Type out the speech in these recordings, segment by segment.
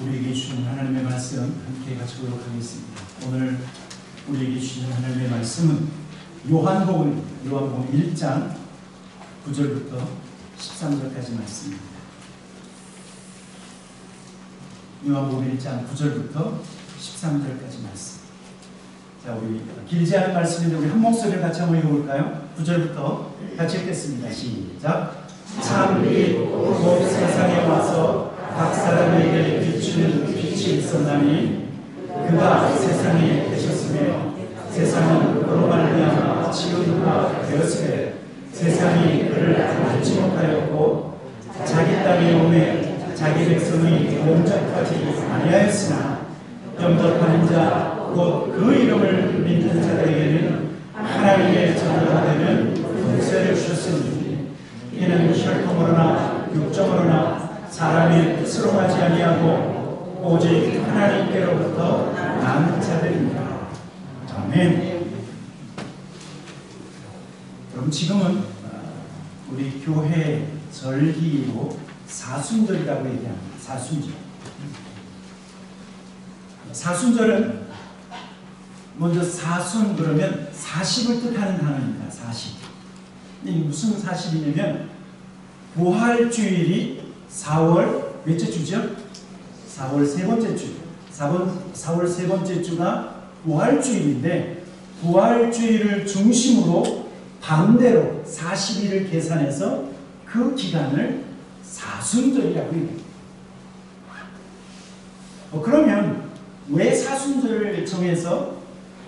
우리에게 주신 하나님의 말씀 함께 같이 보도록 하겠습니다. 오늘 우리에게 주신 하나님의 말씀은 요한복음 1장 9절부터 13절까지 말씀입니다. 요한복음 1장 9절부터 13절까지 말씀. 자, 우리 길지 않은 말씀인데 우리 한 목소리를 같이 한번 읽어볼까요? 9절부터 같이 읽겠습니다. 시작. 참 빛 곧 세상에 와서 각 사람에게 비추는 빛이 있었나니 그가 세상에 계셨으며 세상은 그로 말미암아 지은 바 되었으되 세상이 그를 알지 못하였고 자기 땅에 오매 자기 백성이 영접하지 아니하였으나 영접하는 자 곧 그 이름을 믿는 자들에게는 하나님의 자녀가 되는 권세를 주셨으니 이는 혈통으로나 육정으로나 사람의 뜻으로 하지 아니하고 오직 하나님께로부터 난 자들입니다. 아멘. 그럼 지금은 우리 교회 절기로 사순절이라고 얘기합니다. 사순절. 사순절은 먼저 사순 그러면 40을 뜻하는 단어입니다. 40. 무슨 40이냐면 부활주일이 4월 몇째 주죠? 4월 세 번째 주. 4월 세 번째 주가 부활주일인데 부활주일을 중심으로 반대로 40일을 계산해서 그 기간을 사순절이라고 합니다. 그러면 왜 사순절을 정해서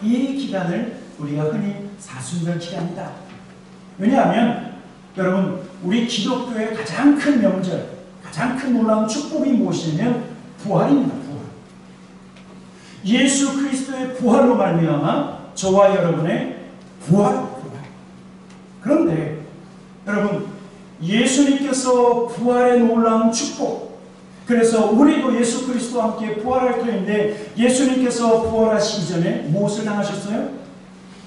이 기간을 우리가 흔히 사순절 기간이다. 왜냐하면 여러분 우리 기독교의 가장 큰 명절, 가장 큰 놀라운 축복이 무엇이냐면 부활입니다. 부활. 예수 그리스도의 부활로 말미암아 저와 여러분의 부활. 그런데 여러분 예수님께서 부활의 놀라운 축복, 그래서 우리도 예수 그리스도와 함께 부활할 터인데 예수님께서 부활하시기 전에 무엇을 당하셨어요?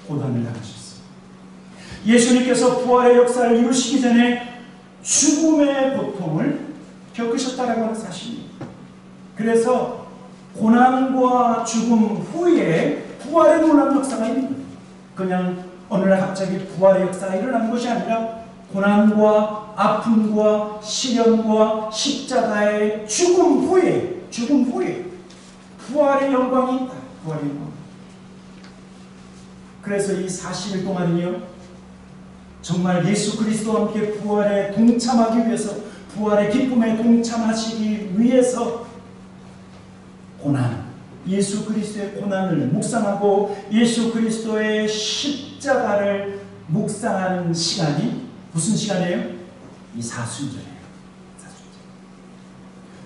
고난을 당하셨어요. 예수님께서 부활의 역사를 이루시기 전에 죽음의 고통을 겪으셨다라고 하는 사실입니다. 그래서 고난과 죽음 후에 부활의 놀라운 역사가 있는 거예요. 그냥 어느 날 갑자기 부활의 역사가 일어난 것이 아니라 고난과 아픔과 시련과 십자가의 죽음 후에 부활의 영광이 있다. 부활의 영광. 그래서 이 40일 동안은요, 정말 예수 그리스도와 함께 부활에 동참하기 위해서, 부활의 기쁨에 동참하시기 위해서 고난, 예수 그리스도의 고난을 묵상하고 예수 그리스도의 십자가를 묵상하는 시간이 무슨 시간이에요? 이 사순절이에요. 사순절.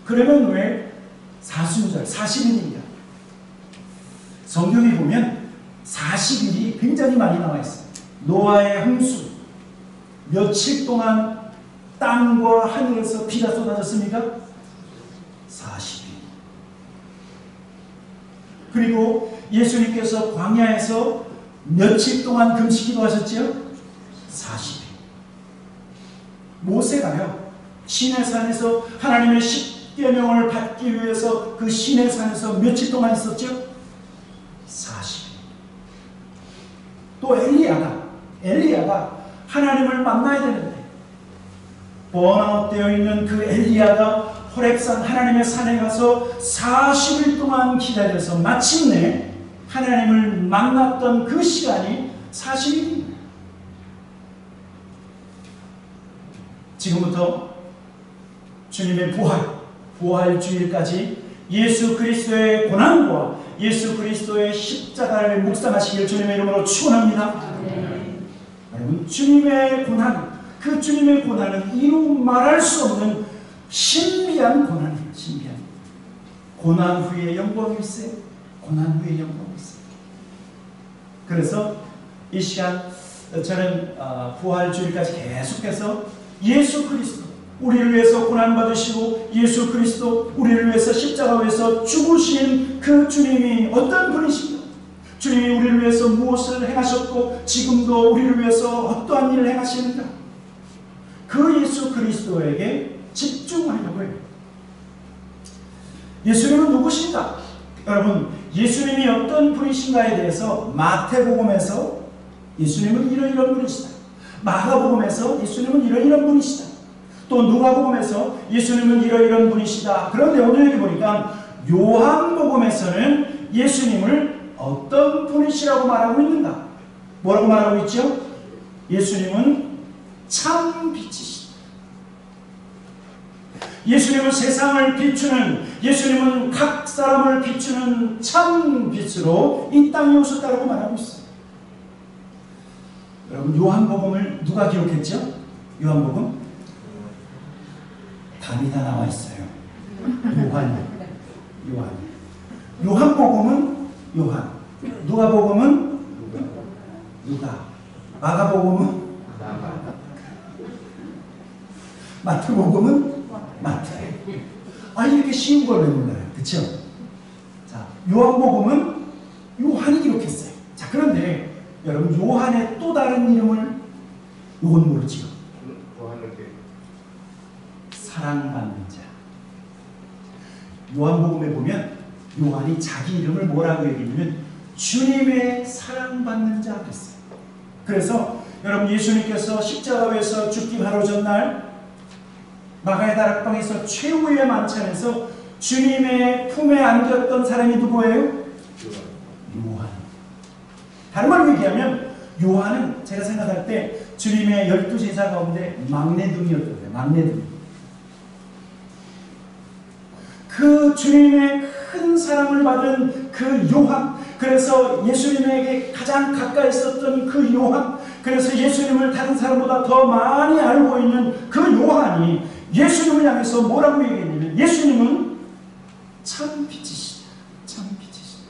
그러면 왜 사순절, 40일입니다. 성경에 보면 40일이 굉장히 많이 나와 있어요. 노아의 홍수, 며칠 동안 땅과 하늘에서 비가 쏟아졌습니까? 40일. 그리고 예수님께서 광야에서 며칠 동안 금식기도 하셨죠? 40일. 모세가요, 시내산에서 하나님의 십계명을 받기 위해서 그 시내산에서 며칠 동안 있었죠? 40일. 또 엘리야가 하나님을 만나야 되는데 번아웃되어 있는 그 엘리야가 호렙산 하나님의 산에 가서 40일 동안 기다려서 마침내 하나님을 만났던 그 시간이 40일입니다. 지금부터 주님의 부활주일까지 예수 그리스도의 고난과 예수 그리스도의 십자가를 묵상하시길 주님의 이름으로 축원합니다. 여러분, 주님의 고난, 그 주님의 고난은 이루 말할 수 없는 신비한 고난이에요. 신비한 고난 후에 영광이 있어요. 고난 후에 영광이 있어요. 그래서 이 시간 저는 부활주일까지 계속해서 예수 그리스도, 우리를 위해서 고난받으시고 예수 그리스도, 우리를 위해서 십자가에서 죽으신 그 주님이 어떤 분이신가, 주님이 우리를 위해서 무엇을 행하셨고 지금도 우리를 위해서 어떠한 일을 행하시는가, 그 예수 그리스도에게 집중하려고 해요. 예수님은 누구신가? 여러분, 예수님이 어떤 분이신가에 대해서 마태복음에서 예수님은 이런 분이시다. 마가복음에서 예수님은 이런 분이시다. 또 누가복음에서 예수님은 이런 분이시다. 그런데 오늘 여기 보니까 요한복음에서는 예수님을 어떤 분이시라고 말하고 있는가? 뭐라고 말하고 있죠? 예수님은 참 빛이시다. 예수님은 세상을 비추는, 예수님은 각 사람을 비추는 참 빛으로 이 땅에 오셨다고 말하고 있어요. 여러분, 요한복음을 누가 기록했죠? 요한복음? 답이 다 나와 있어요. 요한복음은 요한, 누가복음은 누가, 마가복음은 마태복음은 마태. 이렇게 쉬운 걸 왜 몰라요? 그쵸? 자, 요한복음은 요한이 기록했어요. 자, 그런데 여러분, 요한의 또 다른 이름을 요건 모르지요? 사랑받는 자. 요한복음에 보면 요한이 자기 이름을 뭐라고 얘기하냐면 주님의 사랑받는 자 그랬어요. 그래서 여러분, 예수님께서 십자가에서 죽기 바로 전날 마가의 다락방에서 최후의 만찬에서 주님의 품에 안겼던 사람이 누구예요? 요한. 다른 말로 얘기하면 요한은 제가 생각할 때 주님의 12제자 가운데 막내둥이였거든요. 막내둥이. 그 주님의 큰 사랑을 받은 그 요한, 그래서 예수님에게 가장 가까이 있었던 그 요한, 그래서 예수님을 다른 사람보다 더 많이 알고 있는 그 요한이 예수님을 향해서 뭐라고 얘기했냐면 예수님은 참 빛이시다. 참 빛이시다.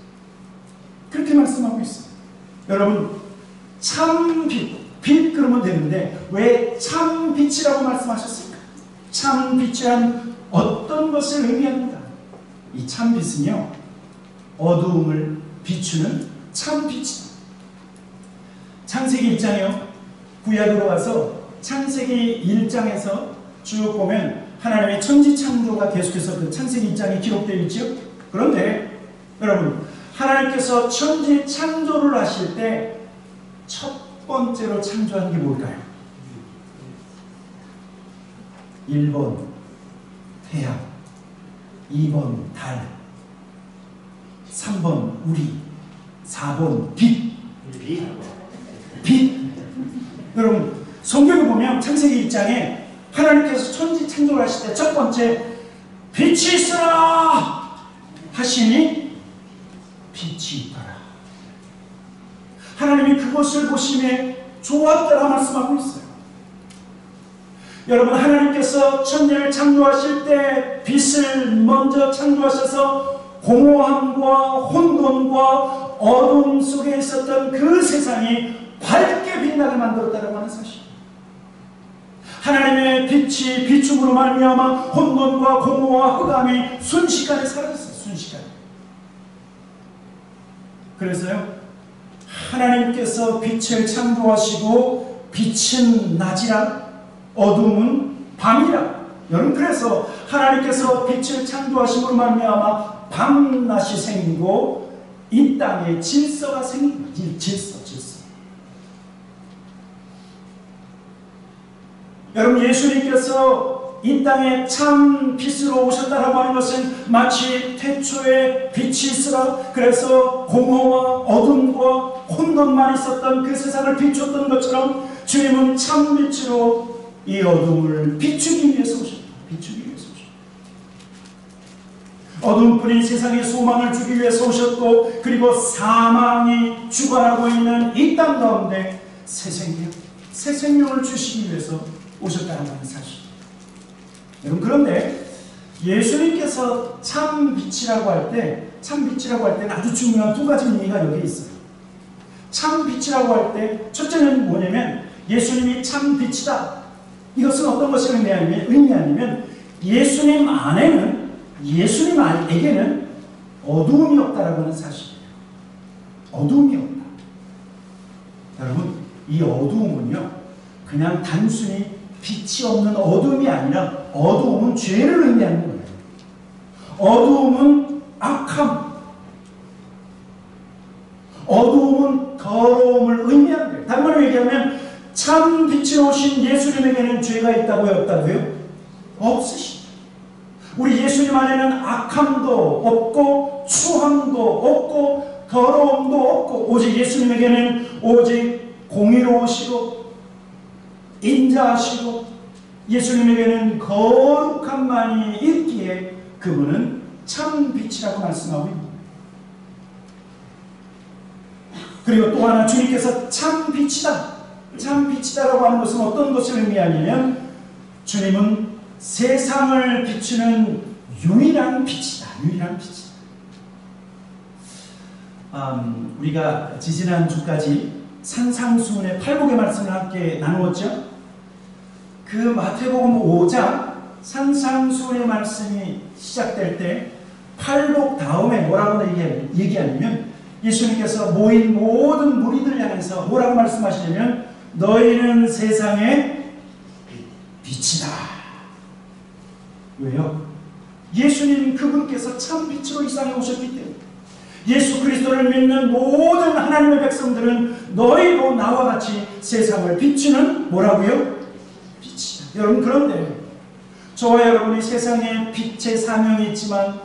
그렇게 말씀하고 있어요. 여러분, 참 빛, 빛 그러면 되는데 왜 참 빛이라고 말씀하셨을까? 참 빛이란 어떤 것을 의미합니다. 이 참 빛은요, 어두움을 비추는 참 빛이다. 창세기 1장이요. 구약으로 와서 창세기 1장에서 쭉 보면 하나님의 천지창조가 계속해서 그 창세기 1장에 기록되어 있죠. 그런데 여러분, 하나님께서 천지창조를 하실 때 첫 번째로 창조한 게 뭘까요? 1번 태양, 2번 달, 3번 우리, 4번 빛. 빛. 여러분, 성경을 보면 창세기 1장에 하나님께서 천지 창조를 하실 때 첫 번째 빛이 있어라 하시니 빛이 있더라. 하나님이 그것을 보시며 좋았더라 말씀하고 있어요. 여러분, 하나님께서 천지를 창조하실 때 빛을 먼저 창조하셔서 공허함과 혼돈과 어둠 속에 있었던 그 세상이 밝게 빛나게 만들었다고 하는 사실. 하나님의 빛이 비춤으로 말미암아 혼돈과 공허와 흑암이 순식간에 사라졌어요. 순식간에. 그래서요, 하나님께서 빛을 창조하시고 빛은 낮이라 어둠은 밤이라. 여러분, 그래서 하나님께서 빛을 창조하심으로 말미암아 밤낮이 생기고 이 땅에 질서가 생긴 거예요. 질서. 여러분, 예수님께서 이 땅에 참 빛으로 오셨다라고 하는 것은 마치 태초에 빛이 있으라, 그래서 공허와 어둠과 혼돈만 있었던 그 세상을 비췄던 것처럼 주님은 참 빛으로 이 어둠을 비추기 위해서 오셨다. 비추기 위해서 오셨다. 어둠뿐인 세상에 소망을 주기 위해서 오셨고, 그리고 사망이 주관하고 있는 이 땅 가운데 새 생명을 주시기 위해서 오셨다는 사실. 여러분, 그런데 예수님께서 참 빛이라고 할 때는 아주 중요한 두 가지 의미가 여기 있어요. 참 빛이라고 할 때 첫째는 뭐냐면 예수님이 참 빛이다. 이것은 어떤 것을 의미하냐면 예수님에게는 어두움이 없다라고 하는 사실이에요. 어두움이 없다. 여러분, 이 어두움은요, 그냥 단순히 빛이 없는 어둠이 아니라 어두움은 죄를 의미하는 거예요. 어두움은 악함, 어두움은 더러움을 의미한대요. 다른 말로 얘기하면 참 빛으로 오신 예수님에게는 죄가 있다고요? 없다고요? 없으시다. 우리 예수님 안에는 악함도 없고 추함도 없고 더러움도 없고 오직 예수님에게는 오직 공의로우시고 인자하시고 예수님에게는 거룩함만이 있기에 그분은 참 빛이라고 말씀하고 있습니다. 그리고 또 하나 주님께서 참 빛이다. 참 빛이다라고 하는 것은 어떤 것을 의미하냐면 주님은 세상을 비추는 유일한 빛이다. 유일한 빛이다. 우리가 지지난 주까지 산상수훈의 팔복의 말씀을 함께 나누었죠. 그 마태복음 5장 산상수훈의 말씀이 시작될 때 팔복 다음에 뭐라고 얘기하냐면 예수님께서 모인 모든 무리들을 향해서 뭐라고 말씀하시냐면 너희는 세상의 빛이다. 왜요? 예수님 그분께서 참 빛으로 이 세상에 오셨기 때문에 예수 그리스도를 믿는 모든 하나님의 백성들은 너희도 나와 같이 세상을 비추는 뭐라고요? 빛이다. 여러분 그런데 저와 여러분이 세상에 빛의 사명이 있지만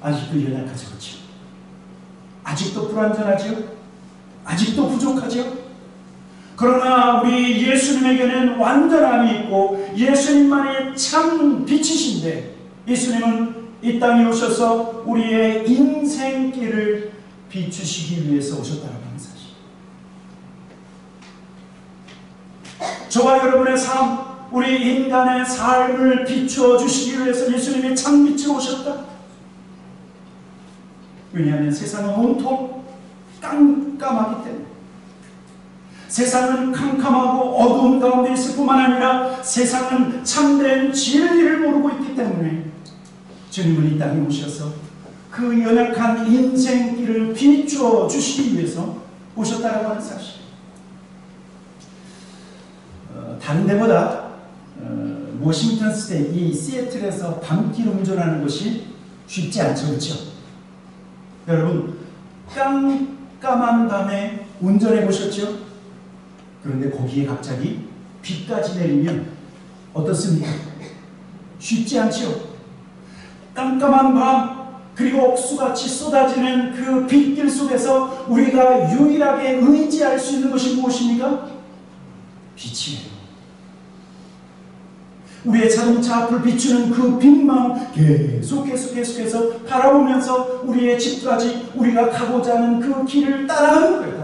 아직도 연약하죠. 그렇죠? 아직도 불완전하지요? 아직도 부족하지요? 그러나 우리 예수님에게는 완전함이 있고 예수님만이 참 빛이신데 예수님은 이 땅에 오셔서 우리의 인생길을 비추시기 위해서 오셨다는 사실. 저와 여러분의 삶, 우리 인간의 삶을 비추어 주시기 위해서 예수님이 참 빛으로 오셨다. 왜냐하면 세상은 온통 깜깜하기 때문에 세상은 캄캄하고 어두운 가운데 있을 뿐만 아니라 세상은 참된 진리를 모르고 있기 때문에 주님은 이 땅에 오셔서 그 연약한 인생길을 비추어 주시기 위해서 오셨다라고 하는 사실. 다른 데보다 워싱턴 스테이트 이 시애틀에서 밤길 운전하는 것이 쉽지 않죠. 그렇죠? 여러분 깜깜한 밤에 운전해 보셨죠? 그런데 거기에 갑자기 비까지 내리면 어떻습니까? 쉽지 않죠? 깜깜한 밤 그리고 옥수같이 쏟아지는 그 빛길 속에서 우리가 유일하게 의지할 수 있는 것이 무엇입니까? 빛이에요. 우리의 자동차 앞을 비추는 그 빛만 계속해서 바라보면서 우리의 집까지 우리가 가고자 하는 그 길을 따라가는 거예요.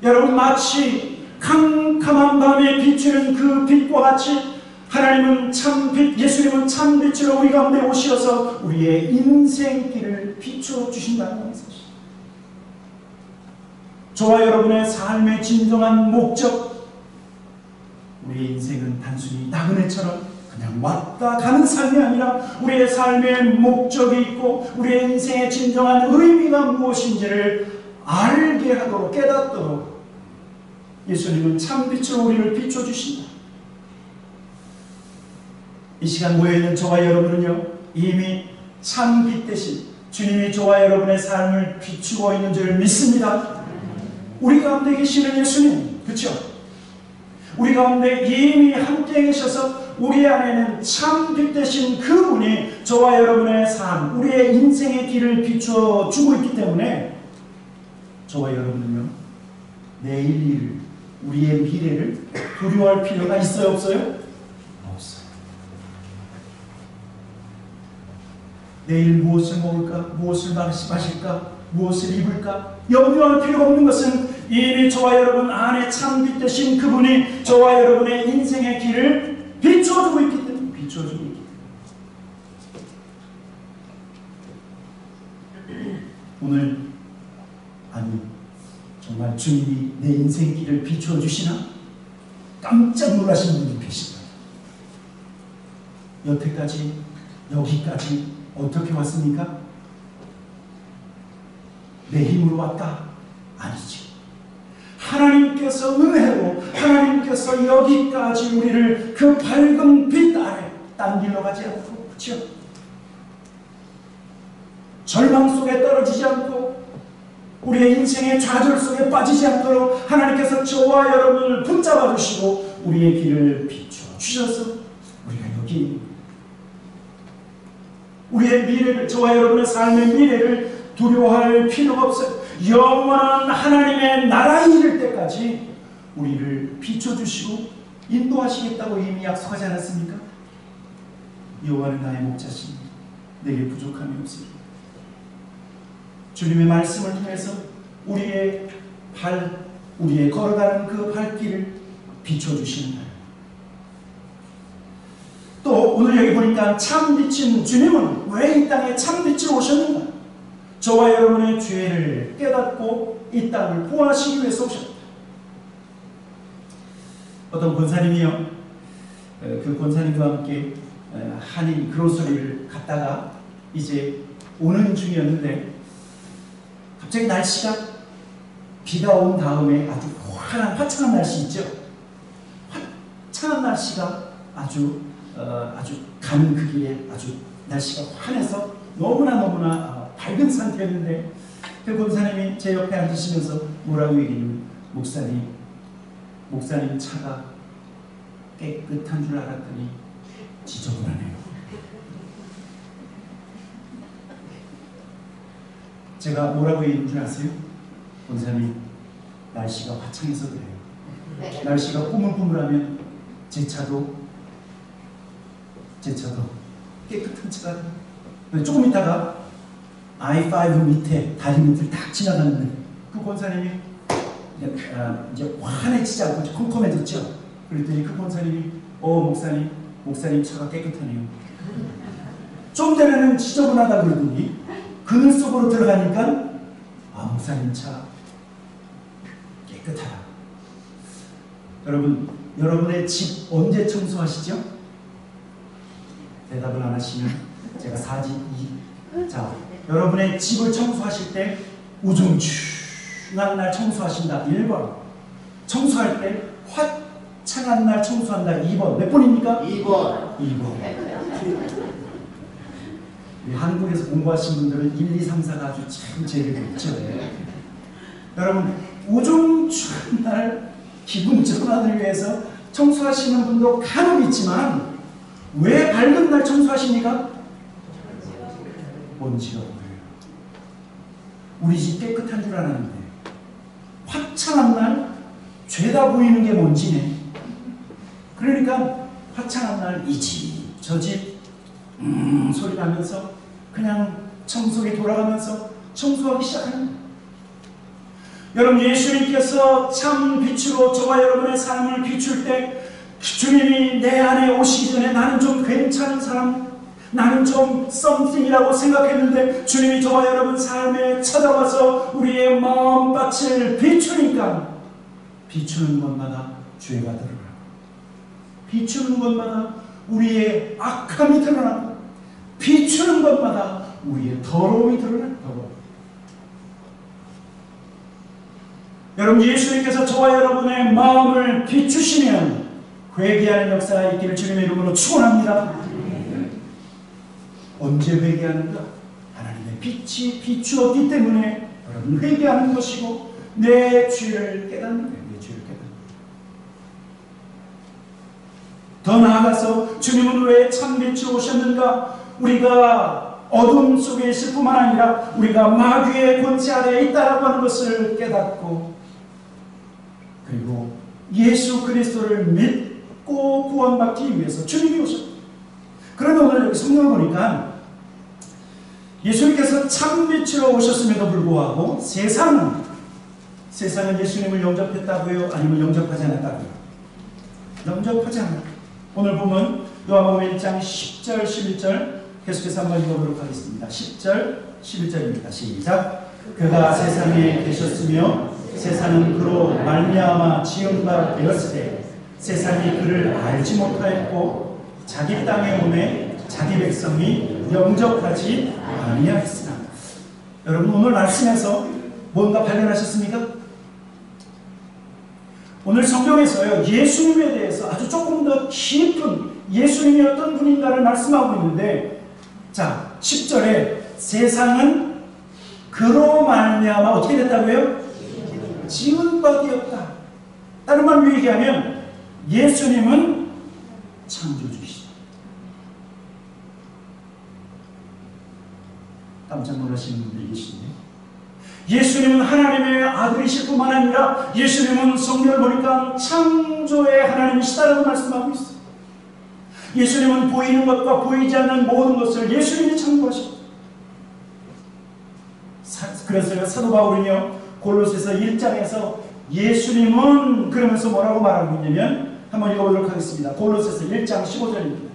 여러분 마치 캄캄한 밤에 비추는 그 빛과 같이 하나님은 참빛, 예수님은 참빛으로 우리 가운데 오셔서 우리의 인생길을 비추어 주신다는 사실. 저와 여러분의 삶의 진정한 목적, 우리의 인생은 단순히 나그네처럼 그냥 왔다 가는 삶이 아니라 우리의 삶의 목적이 있고 우리의 인생의 진정한 의미가 무엇인지를 알게 하도록 깨닫도록 예수님은 참빛으로 우리를 비춰주신다. 이 시간 모여있는 저와 여러분은요 이미 참빛 대신 주님이 저와 여러분의 삶을 비추고 있는 줄 믿습니다. 우리 가운데 계시는 예수님, 그렇죠? 우리 가운데 이미 함께 계셔서 우리 안에는 참빛 되신 그분이 저와 여러분의 삶, 우리의 인생의 길을 비추어 주고 있기 때문에 저와 여러분은요 내일 일, 우리의 미래를 두려워할 필요가 있어요? 없어요? 없어요. 내일 무엇을 먹을까? 무엇을 마실까? 무엇을 입을까? 염려할 필요가 없는 것은 이미 저와 여러분 안에 참빛 되신 그분이 저와 여러분의 인생의 길을 비추어주고 있기 때문에 비추어주고 있기 때문에 오늘 아니 정말 주님이 내 인생 길을 비추어 주시나? 깜짝 놀라시는 분이 계십니다. 여태까지 여기까지 어떻게 왔습니까? 내 힘으로 왔다? 아니지. 하나님께서 은혜로 하나님께서 여기까지 우리를 그 밝은 빛 아래 딴 길로 가지 않고, 그렇죠? 절망 속에 떨어지지 않고 우리의 인생의 좌절 속에 빠지지 않도록 하나님께서 저와 여러분을 붙잡아 주시고 우리의 길을 비추어 주셔서 우리가 여기 우리의 미래를, 저와 여러분의 삶의 미래를 두려워할 필요가 없어요. 영원한 하나님의 나라에 이를 때까지 우리를 비춰주시고 인도하시겠다고 이미 약속하지 않았습니까? 여호와는 나의 목자시니 내게 부족함이 없습니다. 주님의 말씀을 통해서 우리의 걸어가는 그 발길을 비춰주시는 거예요. 또 오늘 여기 보니까 참빛인 주님은 왜 이 땅에 참빛으로 오셨는가? 저와 여러분의 죄를 깨닫고 이 땅을 구원하시기 위해서 오셨다. 어떤 권사님이요, 그 권사님과 함께 한인 그로서리를 갔다가 이제 오는 중이었는데 갑자기 날씨가 비가 온 다음에 아주 화창한 날씨 있죠. 화창한 날씨가 아주 가는 그 길에 아주 날씨가 환해서 너무나 밝은 상태였는데 그 권사님이 제 옆에 앉으시면서 뭐라고 얘기했냐면 목사님 차가 깨끗한 줄 알았더니 지저분하네요. 제가 뭐라고 얘기한 줄 아세요? 권사님, 날씨가 화창해서 그래요. 네. 날씨가 꾸물꾸물하면 제 차도 깨끗한 차가 조금 있다가 I-5 밑에 다리 밑을 딱 지나갔는데 그 권사님이 이제 환해지지 않고 컴컴해졌죠. 그랬더니 그 권사님이 목사님 차가 깨끗하네요. 좀 전에는 지저분하다 그러더니 그늘 속으로 들어가니까 목사님 차 깨끗하다. 여러분의 집 언제 청소하시죠? 대답을 안 하시면 제가 자, 여러분의 집을 청소하실 때 우중충한 날 청소하신다. 1번. 청소할 때 화창한 날 청소한다. 2번. 몇 번입니까? 2번. 한국에서 공부하신 분들은 1, 2, 3, 4가 아주 참 제대로 있죠. 여러분, 우중충한 날 기분 전환을 위해서 청소하시는 분도 간혹 있지만 왜 밝은 날 청소하십니까? 먼지가 보여요. 우리 집 깨끗한 줄 알았는데 화창한 날 죄다 보이는 게 먼지네. 그러니까 화창한 날 이 집 저 집 소리 나면서 그냥 청소기 돌아가면서 청소하기 시작하는 거예요. 여러분, 예수님께서 참 빛으로 저와 여러분의 삶을 비출 때 주님이 내 안에 오시기 전에 나는 좀 괜찮은 사람, 나는 좀 something이라고 생각했는데 주님이 저와 여러분 삶에 찾아와서 우리의 마음밭을 비추니까 비추는 것마다 죄가 드러나고 비추는 것마다 우리의 악함이 드러나고 비추는 것마다 우리의 더러움이 드러나고. 여러분, 예수님께서 저와 여러분의 마음을 비추시면 회개하는 역사가 있기를 주님의 이름으로 축원합니다. 언제 회개하는가? 하나님의 빛이 비추었기 때문에 여러분 회개하는 것이고 내 죄를 깨닫는 거예요. 내 죄를 깨닫는 거예요. 더 나아가서 주님은 왜 참빛이 오셨는가? 우리가 어둠 속에 있을 뿐만 아니라 우리가 마귀의 권세 아래에 있다라고 하는 것을 깨닫고 그리고 예수 그리스도를 믿고 구원받기 위해서 주님이 오셨다. 그런데 오늘 여기 성경을 보니까 예수님께서 참빛으로 오셨음에도 불구하고 세상은 예수님을 영접했다고요? 아니면 영접하지 않았다고요? 영접하지 않았다. 오늘 보면 요한복음 1장 10절 11절 계속해서 한번 읽어보도록 하겠습니다. 10절 11절입니다. 시작. 그가 세상에 계셨으며 세상은 그로 말미암아 지은 바 되었으되 세상이 그를 알지 못하였고 자기 땅에 오매 자기 백성이 영접하지 아니하였으나. 여러분, 오늘 말씀에서 뭔가 발견하셨습니까? 오늘 성경에서요 예수님에 대해서 아주 조금 더 깊은 예수님이 어떤 분인가를 말씀하고 있는데, 자 10절에 세상은 그로 말미암아 어떻게 됐다고요? 지은 바 되었다. 다른 말로 얘기하면 예수님은 창조주시다. 깜짝 놀라시는 분들이 계시네요. 예수님은 하나님의 아들이실 뿐만 아니라 예수님은 성경을 보니까 창조의 하나님이시다라고 말씀하고 있어요. 예수님은 보이는 것과 보이지 않는 모든 것을 예수님이 창조하셨다. 그래서 사도 바울은요, 골로새서 1장에서 예수님은 그러면서 뭐라고 말하고 있냐면, 한번 읽어보도록 하겠습니다. 골로새서 1장 15절입니다.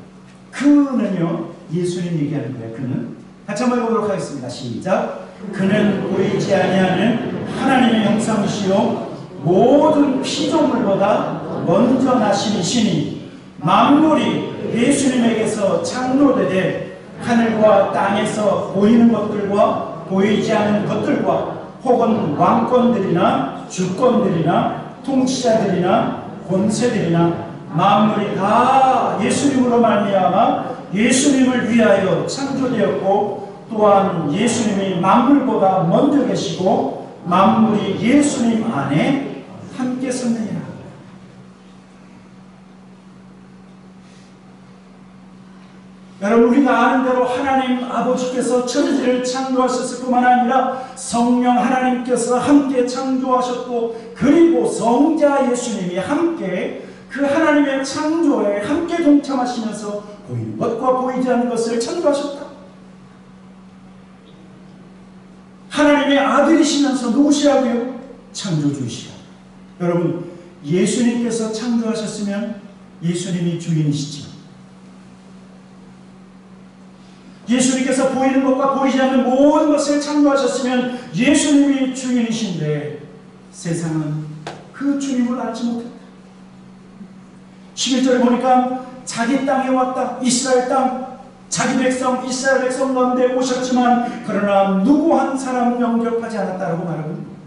그는요, 예수님 얘기하는 거예요. 그는. 같이 한번 읽어보도록 하겠습니다. 시작. 그는 보이지 아니하는 하나님의 형상이시요 모든 피조물보다 먼저 나신 이시니 만물이 예수님에게서 창조되되 하늘과 땅에서 보이는 것들과 보이지 않는 것들과 혹은 왕권들이나 주권들이나 통치자들이나 권세들이나 만물이 다 예수님으로 말미암아 예수님을 위하여 창조되었고, 또한 예수님이 만물보다 먼저 계시고 만물이 예수님 안에 함께 섰느니라. 여러분, 우리가 아는 대로 하나님 아버지께서 천지를 창조하셨을 뿐만 아니라 성령 하나님께서 함께 창조하셨고, 그리고 성자 예수님이 함께 그 하나님의 창조에 함께 동참하시면서 보이는 것과 보이지 않는 것을 창조하셨다. 하나님의 아들이시면서 누구시라고요? 창조주시라. 여러분, 예수님께서 창조하셨으면 예수님이 주인이시죠. 예수님께서 보이는 것과 보이지 않는 모든 것을 창조하셨으면 예수님이 주인이신데, 세상은 그 주님을 알지 못했다. 11절에 보니까 자기 땅에 왔다. 이스라엘 땅, 자기 백성 이스라엘 백성 가운데 오셨지만 그러나 누구 한 사람 영접하지 않았다라고 말하고 있는 거예요.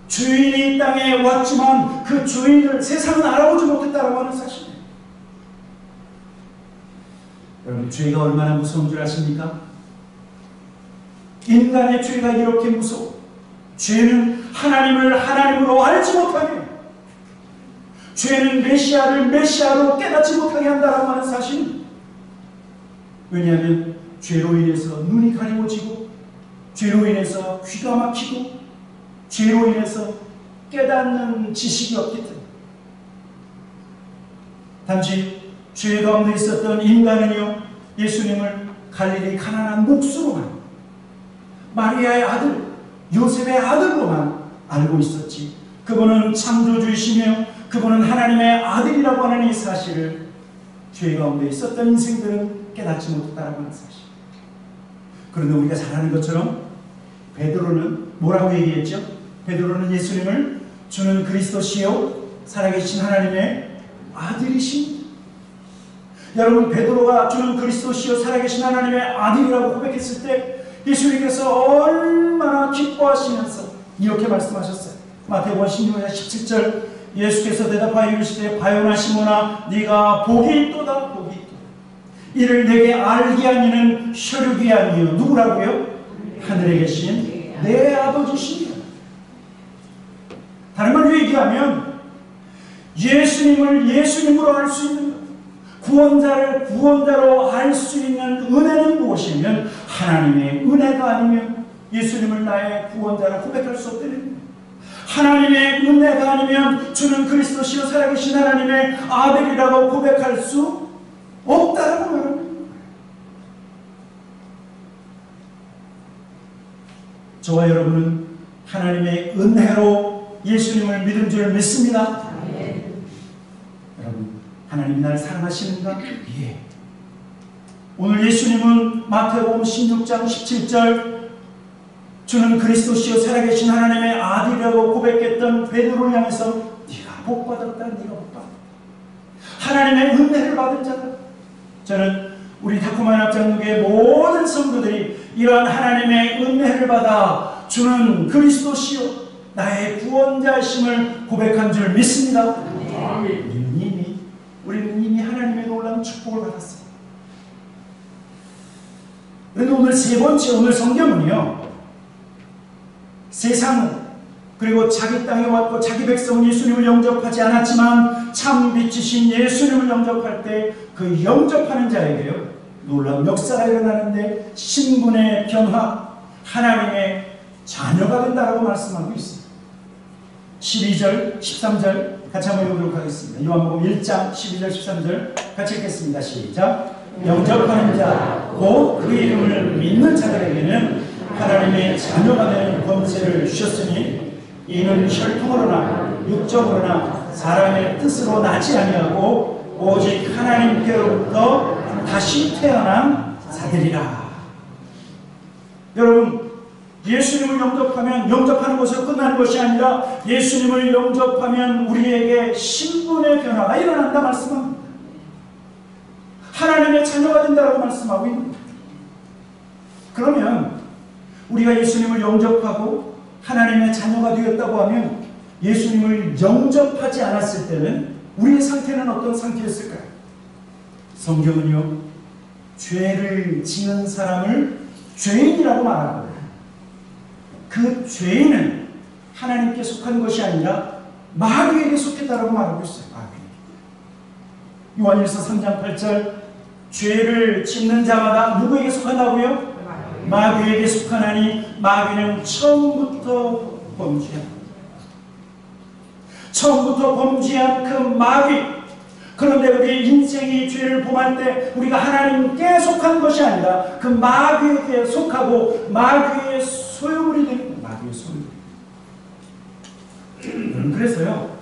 주인이 이 땅에 왔지만 그 주인을 세상은 알아보지 못했다라고 하는 사실이에요. 여러분, 죄가 얼마나 무서운 줄 아십니까? 인간의 죄가 이렇게 무서워. 죄는 하나님을 하나님으로 알지 못하게, 죄는 메시아를 메시아로 깨닫지 못하게 한다라고 하는 사실입니다. 왜냐하면 죄로 인해서 눈이 가리워지고, 죄로 인해서 귀가 막히고, 죄로 인해서 깨닫는 지식이 없기 때문에. 단지 죄 가운데 있었던 인간은요, 예수님을 갈릴리 가나안 목수로만, 마리아의 아들 요셉의 아들로만 알고 있었지, 그분은 창조주이시며 그분은 하나님의 아들이라고 하는 이 사실을 죄 가운데 있었던 인생들은 깨닫지 못했다라고 하는 사실. 그런데 우리가 잘 아는 것처럼 베드로는 뭐라고 얘기했죠? 베드로는 예수님을 주는 그리스도시요 살아계신 하나님의 아들이십니다. 여러분, 베드로가 주는 그리스도시요 살아계신 하나님의 아들이라고 고백했을 때 예수님께서 얼마나 기뻐하시면서 이렇게 말씀하셨어요. 마태복음 16장 17절, 예수께서 대답하여 이르시되 바요나 시몬아, 네가 복이 있도다, 복이 있도다. 이를 내게 알게 한 이는 혈육이 아니요 누구라고요? 하늘에 계신 내 아버지십니다. 다른 말로 얘기하면 예수님을 예수님으로 알 수 있는 것, 구원자를 구원자로 알 수 있는 은혜는 무엇이면 하나님의 은혜가 아니면 예수님을 나의 구원자로 고백할 수 없다는 거예요. 하나님의 은혜가 아니면 주는 그리스도시요 살아계신 하나님의 아들이라고 고백할 수 없다라고 말합니다. 저와 여러분은 하나님의 은혜로 예수님을 믿은 줄 믿습니다. 여러분, 하나님이 나를 사랑하시는가? 예. 오늘 예수님은 마태복음 16장 17절, 주는 그리스도시요 살아계신 하나님의 아들이라고 고백했던 베드로를 향해서 네가 복받았다, 네가 복받았다, 하나님의 은혜를 받은 자다. 저는 우리 다코마인 합장국의 모든 성도들이 이러한 하나님의 은혜를 받아 주는 그리스도시요 나의 구원자이심을 고백한 줄 믿습니다. 우리는 이미 하나님의 놀라운 축복을 받았어요. 그런데 오늘 세 번째, 오늘 성경은요, 세상 그리고 자기 땅에 왔고 자기 백성 예수님을 영접하지 않았지만 참 빛이신 예수님을 영접할 때 그 영접하는 자에게요, 놀라운 역사가 일어나는데 신분의 변화, 하나님의 자녀가 된다라고 말씀하고 있습니다. 12절, 13절 같이 한번 읽어보도록 하겠습니다. 요한복음 1장 12절, 13절 같이 읽겠습니다. 시작. 영접하는 자, 곧 그 이름을 믿는 자들에게는 하나님의 자녀가 되는 권세를 주셨으니 이는 혈통으로나 육적으로나 사람의 뜻으로 나지 아니하고 오직 하나님께로부터 다시 태어난 자들이라. 여러분, 예수님을 영접하는 것으로 끝나는 것이 아니라 예수님을 영접하면 우리에게 신분의 변화가 일어난다 말씀합니다. 하나님의 자녀가 된다고 말씀하고 있습니다. 그러면 우리가 예수님을 영접하고 하나님의 자녀가 되었다고 하면 예수님을 영접하지 않았을 때는 우리의 상태는 어떤 상태였을까요? 성경은요, 죄를 지은 사람을 죄인이라고 말하고 그 죄인은 하나님께 속한 것이 아니라 마귀에게 속했다라고 말하고 있어요. 마귀에게. 요한일서 3장 8절, 죄를 짓는 자마다 누구에게 속한다고요? 마귀에게 속하나니 마귀는 처음부터 범죄한 그 마귀. 그런데 우리 인생이 죄를 범할 때 우리가 하나님께 속한 것이 아니라 그 마귀에게 속하고 마귀의 소유물이 되는 마귀의 소유물. 그래서요,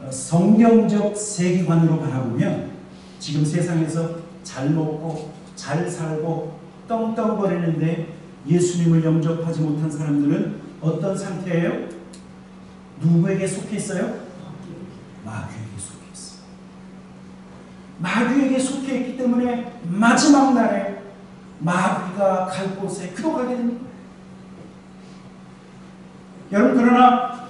성경적 세계관으로 바라보면 지금 세상에서 잘 먹고 잘 살고 떵떵거리는데 예수님을 영접하지 못한 사람들은 어떤 상태예요? 누구에게 속해 있어요? 마귀에게 속해 있어요. 마귀에게 속해 있기 때문에 마지막 날에 마귀가 갈 곳에 그도 가게 됩니다. 여러분, 그러나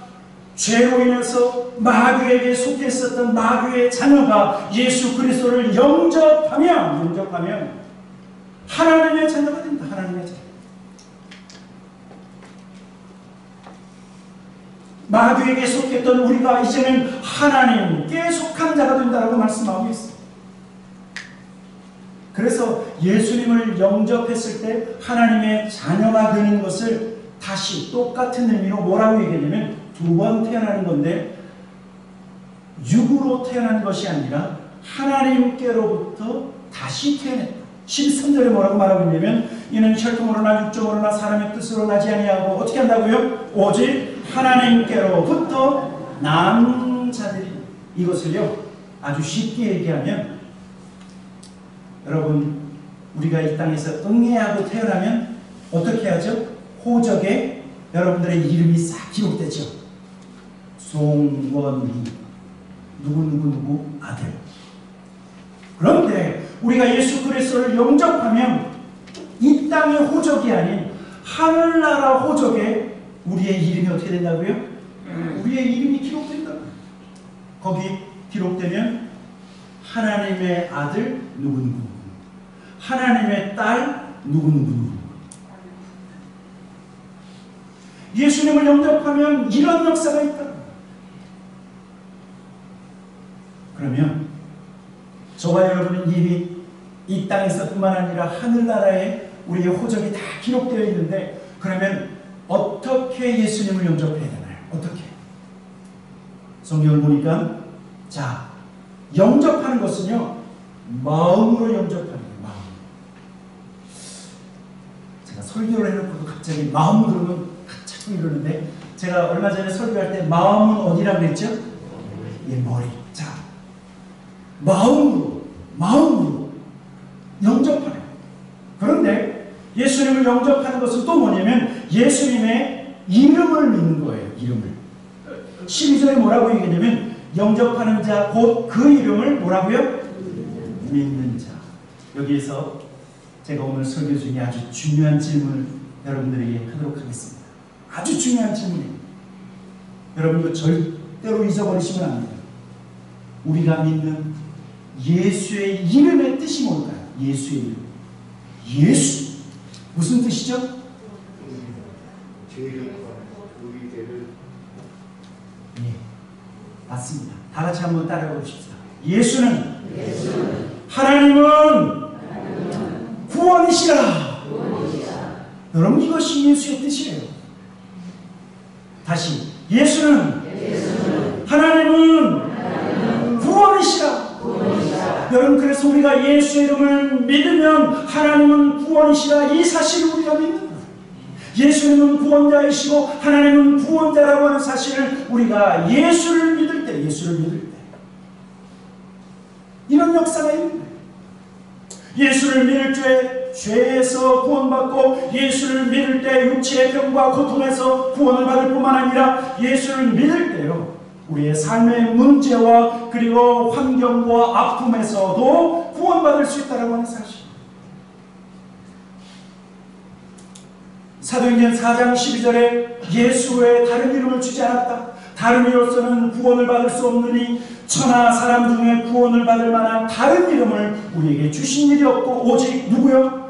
죄로 인해서 마귀에게 속해 있었던 마귀의 자녀가 예수 그리스도를 영접하면 하나님의 자녀가 된다. 하나님의 자녀. 마귀에게 속했던 우리가 이제는 하나님께 속한 자가 된다고 말씀하고 있습니다. 그래서 예수님을 영접했을 때 하나님의 자녀가 되는 것을 다시 똑같은 의미로 뭐라고 얘기하냐면 두 번 태어나는 건데 육으로 태어난 것이 아니라 하나님께로부터 다시 태어났다. 13절에 뭐라고 말하고 있냐면 이는 혈통으로나 육적으로나 사람의 뜻으로 나지 아니하고 어떻게 한다고요? 오직 하나님께로부터 난 자들이. 이것을요, 아주 쉽게 얘기하면, 여러분, 우리가 이 땅에서 응애하고 태어나면 어떻게 하죠? 호적에 여러분들의 이름이 싹 기록되죠. 송원희 누구 아들. 그런데 우리가 예수 그리스도를 영접하면 이 땅의 호적이 아닌 하늘나라 호적에 우리의 이름이 어떻게 된다고요? 우리의 이름이 기록된다고요. 거기 기록되면 하나님의 아들 누구누구, 하나님의 딸 누구누구. 예수님을 영접하면 이런 역사가 있다. 그러면 저와 여러분은 이미 이 땅에서뿐만 아니라 하늘나라에 우리의 호적이 다 기록되어 있는데, 그러면 어떻게 예수님을 영접해야 되나요? 어떻게? 성경을 보니까, 자, 영접하는 것은요, 마음으로 영접하는 거예요. 마음. 제가 설교를 해놓고도 갑자기 마음 그러면 자꾸 이러는데, 제가 얼마 전에 설교할 때 마음은 어디라고 했죠? 예, 머리. 자, 마음으로 영접하는. 그런데 예수님을 영접하는 것은 또 뭐냐면 예수님의 이름을 믿는 거예요. 이름을. 12절에 뭐라고 얘기하냐면 영접하는 자 곧 그 이름을 뭐라고요? 믿는 자. 여기에서 제가 오늘 설교 중에 아주 중요한 질문을 여러분들에게 하도록 하겠습니다. 아주 중요한 질문이에요. 여러분 이거 절대로 잊어버리시면 안 돼요. 우리가 믿는 예수의 이름의 뜻이 뭘까요? 예수의 이름. 예수. 무슨 뜻이죠? 예, 맞습니다. 다 같이 한번 따라해 보십시다. 예수는 하나님은 구원이시라. 여러분, 이것이 예수의 뜻이에요. 다시, 예수는 하나님은 구원이시라. 여러분, 그래서 우리가 예수의 이름을 믿으면 하나님은 구원이시라, 이 사실을 우리가 믿는다. 예수님은 구원자이시고 하나님은 구원자라고 하는 사실을 우리가 예수를 믿을 때 이런 역사가 있는 거예요. 예수를 믿을 때 죄에서 구원받고, 예수를 믿을 때 육체의 병과 고통에서 구원을 받을 뿐만 아니라 예수를 믿을 때요, 우리의 삶의 문제와 그리고 환경과 아픔에서도 구원받을 수 있다고 하는 사실. 사도행전 4장 12절에 예수 외에 다른 이름을 주지 않았다. 다른 이로서는 구원을 받을 수 없느니 천하 사람 중에 구원을 받을 만한 다른 이름을 우리에게 주신 일이 없고 오직 누구요?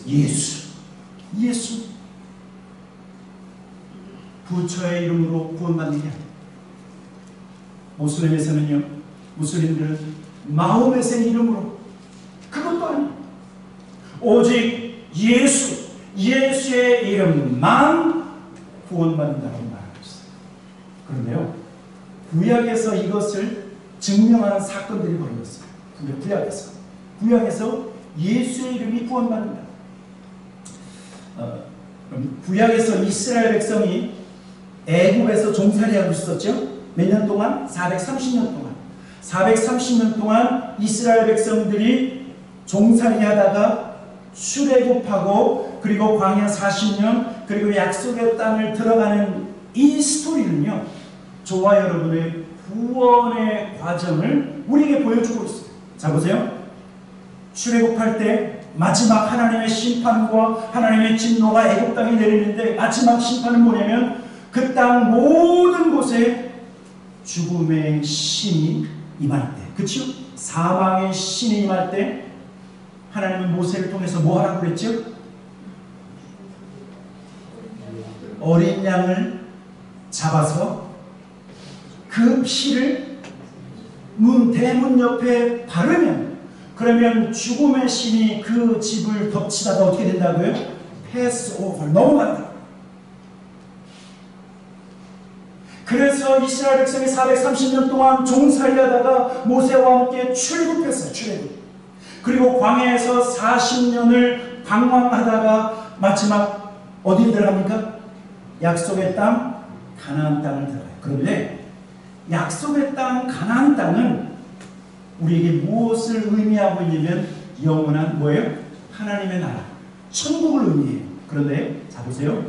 예수. 부처의 이름으로 구원받는 게 아니에요. 모슬림에서는요, 무슬림들은 마호멧의 이름으로, 그것도 아니에요. 오직 예수의 이름만 구원받는다고 말하고 있어요. 그런데요, 구약에서 이것을 증명하는 사건들이 벌어졌어요. 구약에서 예수의 이름이 구원받는다. 구약에서 이스라엘 백성이 애굽에서 종살이하고 있었죠. 몇 년 동안? 430년 동안. 430년 동안 이스라엘 백성들이 종살이하다가 출애굽하고 그리고 광야 40년 그리고 약속의 땅을 들어가는 이 스토리는요, 저와 여러분의 구원의 과정을 우리에게 보여주고 있어요. 자, 보세요. 출애굽할 때 마지막 하나님의 심판과 하나님의 진노가 애굽 땅에 내리는데, 마지막 심판은 뭐냐면 그 땅 모든 곳에 죽음의 신이 임할 때, 그렇죠? 사망의 신이 임할 때 하나님은 모세를 통해서 뭐 하라고 그랬죠? 어린 양을 잡아서 그 피를 대문 옆에 바르면, 그러면 죽음의 신이 그 집을 덮치다가 어떻게 된다고요? 패스 오버, 넘어간다. 그래서 이스라엘 백성이 430년 동안 종살이하다가 모세와 함께 출애굽했어요. 그리고 광야에서 40년을 방황하다가 마지막 어디에 들어갑니까? 약속의 땅 가나안 땅을 들어가요. 그런데 약속의 땅 가나안 땅은 우리에게 무엇을 의미하고 있냐면 영원한 뭐예요? 하나님의 나라, 천국을 의미해요. 그런데 자, 보세요.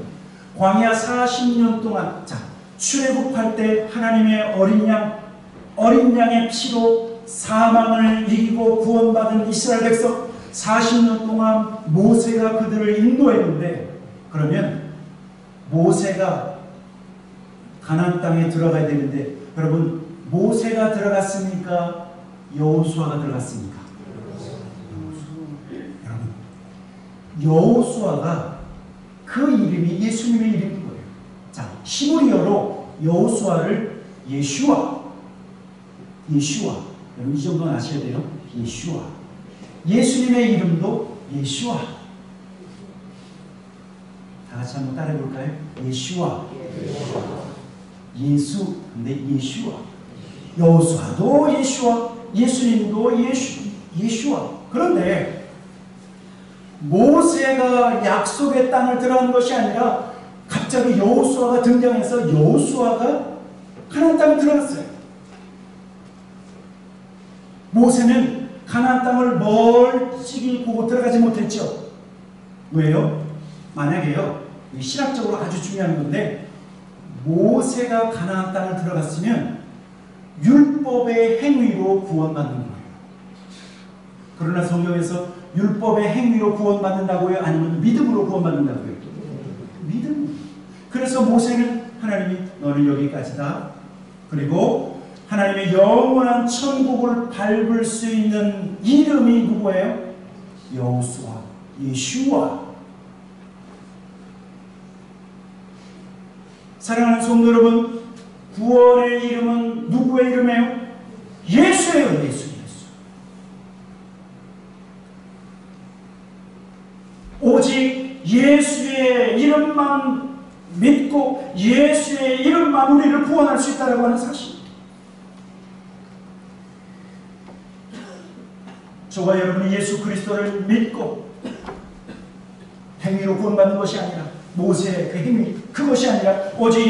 광야 40년 동안, 자, 출애굽할 때 하나님의 어린 양의 피로 사망을 이기고 구원받은 이스라엘 백성, 40년 동안 모세가 그들을 인도했는데, 그러면 모세가 가나안 땅에 들어가야 되는데, 여러분, 모세가 들어갔습니까? 여호수아가 들어갔습니까? 여러분, 여호수아가 그 이름이 예수님의 이름인 거예요. 자, 히브리어로 여호수아를 예슈아. 여러분, 이 정도는 아셔야 돼요. 예슈아. 예수님의 이름도 예슈아. 다 같이 한번 따라해 볼까요? 예슈아. 예수, 근데 예슈아. 여호수아도 예슈아, 예수님도 예슈아. 그런데 모세가 약속의 땅을 들어간 것이 아니라 갑자기 여호수아가 등장해서 여호수아가 가나안 땅에 들어갔어요. 모세는 가나안 땅을 멀찍이 보고 들어가지 못했죠. 왜요? 만약에요, 신학적으로 아주 중요한 건데, 모세가 가나안 땅을 들어갔으면 율법의 행위로 구원받는 거예요. 그러나 성경에서 율법의 행위로 구원받는다고요? 아니면 믿음으로 구원받는다고요? 믿음. 그래서 모세는 하나님이 너는 여기까지다. 그리고 하나님의 영원한 천국을 밟을 수 있는 이름이 누구예요? 여호수아, 예슈아. 사랑하는 성도 여러분, 구원의 이름은 누구의 이름이에요? 예수예요. 예수. 오직 예수의 이름만 믿고 예수의 이름만 우리를 구원할 수 있다고 하는 사실. 저와 여러분이 예수 그리스도를 믿고 행위로 구원받는 것이 아니라, 모세의 그 행위, 그것이 아니라 오직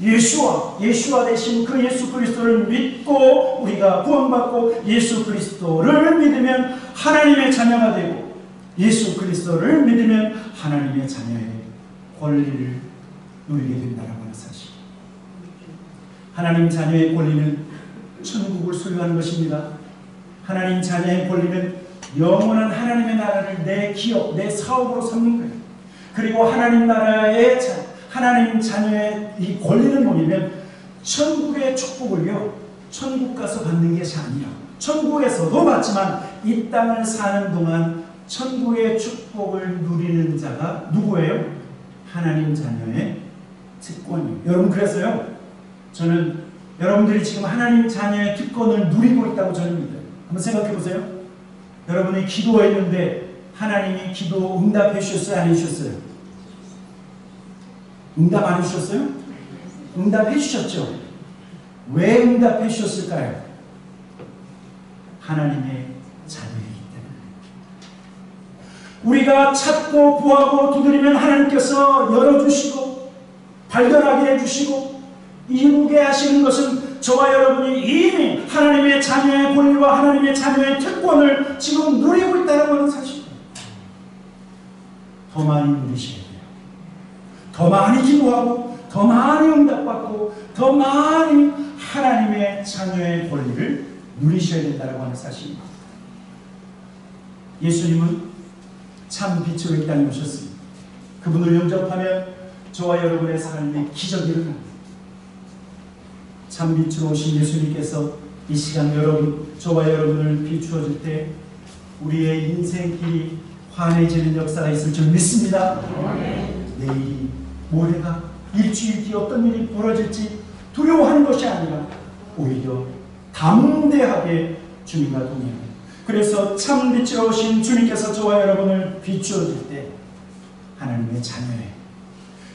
예수와 대신 그 예수 그리스도를 믿고 우리가 구원받고 예수 그리스도를 믿으면 하나님의 자녀가 되고, 예수 그리스도를 믿으면 하나님의 자녀의 권리를 누리게 된다는 사실. 하나님 자녀의 권리는 천국을 소유하는 것입니다. 하나님 자녀의 권리는 영원한 하나님의 나라를 내 기업, 내 사업으로 삼는 거예요. 그리고 하나님 나라의 하나님 자녀의 이 권리는 뭐냐면, 천국의 축복을요, 천국 가서 받는 것이 아니라, 천국에서도 받지만 이 땅을 사는 동안 천국의 축복을 누리는 자가 누구예요? 하나님 자녀의 특권이에요. 여러분, 그래서요, 저는 여러분들이 지금 하나님 자녀의 특권을 누리고 있다고 저는 믿어요. 한번 생각해 보세요. 여러분이 기도했는데 하나님이 기도 응답해 주셨어요? 안 해주셨어요? 응답 안 해주셨어요? 응답해 주셨죠? 왜 응답해 주셨을까요? 하나님의 자녀이기 때문에. 우리가 찾고 구하고 두드리면 하나님께서 열어주시고 발견하게 해주시고 이루게 하시는 것은 저와 여러분이 이미 하나님의 자녀의 권리와 하나님의 자녀의 특권을 지금 누리고 있다는 하는 사실입니다. 더 많이 누리셔야 돼요. 더 많이 기도하고 더 많이 응답받고 더 많이 하나님의 자녀의 권리를 누리셔야 된다고 하는 사실입니다. 예수님은 참 빛으로 이 땅에 오셨습니다. 그분을 영접하면 저와 여러분의 삶에 기적이 일어납니다. 참 빛으로 오신 예수님께서 이 시간 저와 여러분을 비추어 줄 때 우리의 인생길이 환해지는 역사가 있을 줄 믿습니다. 내일이, 모레가, 일주일 뒤 어떤 일이 벌어질지 두려워하는 것이 아니라 오히려 담대하게 주님과 동행합니다. 그래서 참 빛으로 오신 주님께서 저와 여러분을 비추어 줄 때 하나님의 자녀의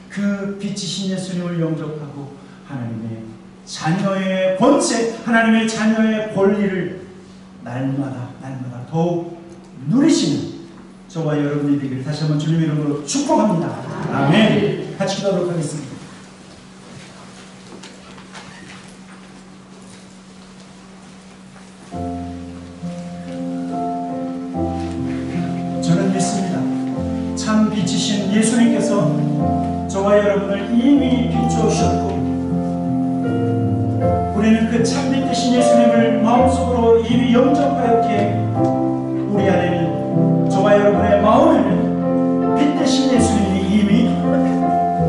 그 빛이신 예수님을 영접하고 하나님의 자녀의 권세, 하나님의 자녀의 권리를 날마다 더욱 누리시는 저와 여러분이 되기를 다시 한번 주님의 이름으로 축복합니다. 아멘. 같이 기도하도록 하겠습니다. 저는 믿습니다. 참 빛이신 예수님께서 저와 여러분을 이미 비추어주셨고, 우리는 그 참빛 되신 예수님을 마음속으로 이미 영접하였기에 우리 안에는, 저와 여러분의 마음에는 빛 되신 예수님이 이미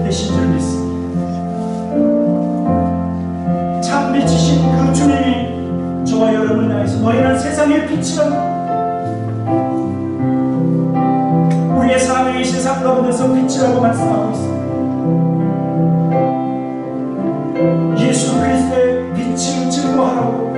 되신 줄 믿습니다. 참 빛이신 그 주님이 저와 여러분을 향해서 너희는 세상의 빛이라, 우리의 삶이 이 세상 가운데서 빛이라고 말씀하고 있습니다. 예수 그리스도의 빛을 증거하라고,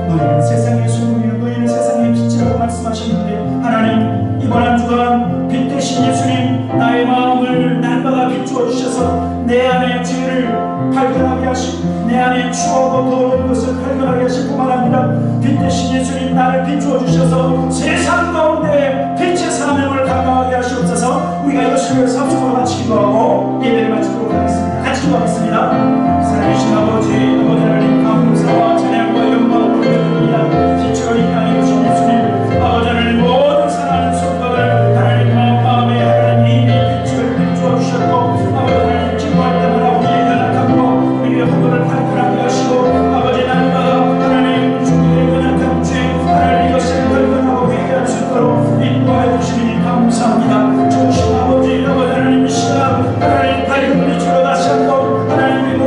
너희는 세상의 소금이요 너희는 세상의 빛이라고 말씀하셨는데, 하나님 이번 한 주간 빛 되신 예수님, 나의 마음을 날마다 비추어 주셔서 내 안의 죄를 발견하게 하시고 내 안에 추하고 더러운 것을 발견하게 하실 뿐만 아니라 빛 되신 예수님, 나를 비추어 주셔서 세상 가운데 빛의 사명을 감당하게 하시옵소서. 우리가 예수를 삼수로 같이 기도하고 예배를 마치도록 하겠습니다. 같이 기도하겠습니다. 살아계신 아버지 하나님, 감사와 찬양과 영광을 드립니다. 빛으로 이 땅에 오신 예수님, 아버지 하나님, 모든 사랑하는 성도들 하나님 마음에 하나님 빛을 비추어 주셨고, 아버지 하나님 기도할 때마다 우리의 연약함과 우리의 허물을 발견하게 하시고, 아버지 날마다 하나님 주님의 연약한 죄 하나님 이것을 발견하고 회개할 수 있도록 인도하여 주시니 감사합니다. 좋으신 아버지 하나님, 이 시간 하나님 밝은 빛으로 다시 한번 하나님의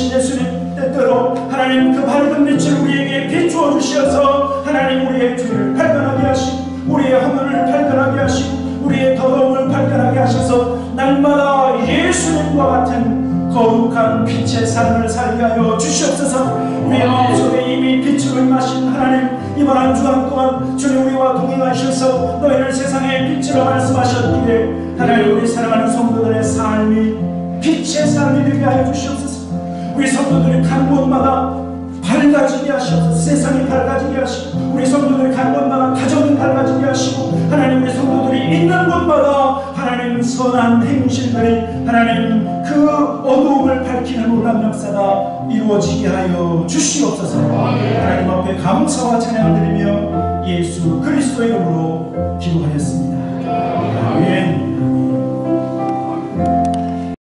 되신 예수님 때때로 하나님 그 밝은 빛을 우리에게 비추어 주시어서 하나님 우리의 죄를 발견하게 하시고 우리의 허물을 발견하게 하시고 우리의 더러움을 발견하게 하셔서 날마다 예수님과 같은 거룩한 빛의 삶을 살게 하여 주시옵소서. 우리의 마음속에 이미 빛으로 임하신 하나님, 이번 한 주간 동안 주님 우리와 동행하셔서 너희를 세상의 빛으로 말씀하셨기에 하나님 우리 사랑하는 성도들의 삶이 빛의 삶이 되게 하여 주시옵소서. 우리 성도들이 간 곳마다 밝아지게 하시옵소서. 세상이 밝아지게 하시고 우리 성도들이 간 곳마다 가정이 밝아지게 하시고 하나님 우리 성도들이 있는 곳마다 하나님 선한 행실들이 하나님 그 어두움을 밝히는 놀라운 역사가 이루어지게 하여 주시옵소서. 하나님 앞에 감사와 찬양을 드리며 예수 그리스도의 이름으로 기도하였습니다. 아멘.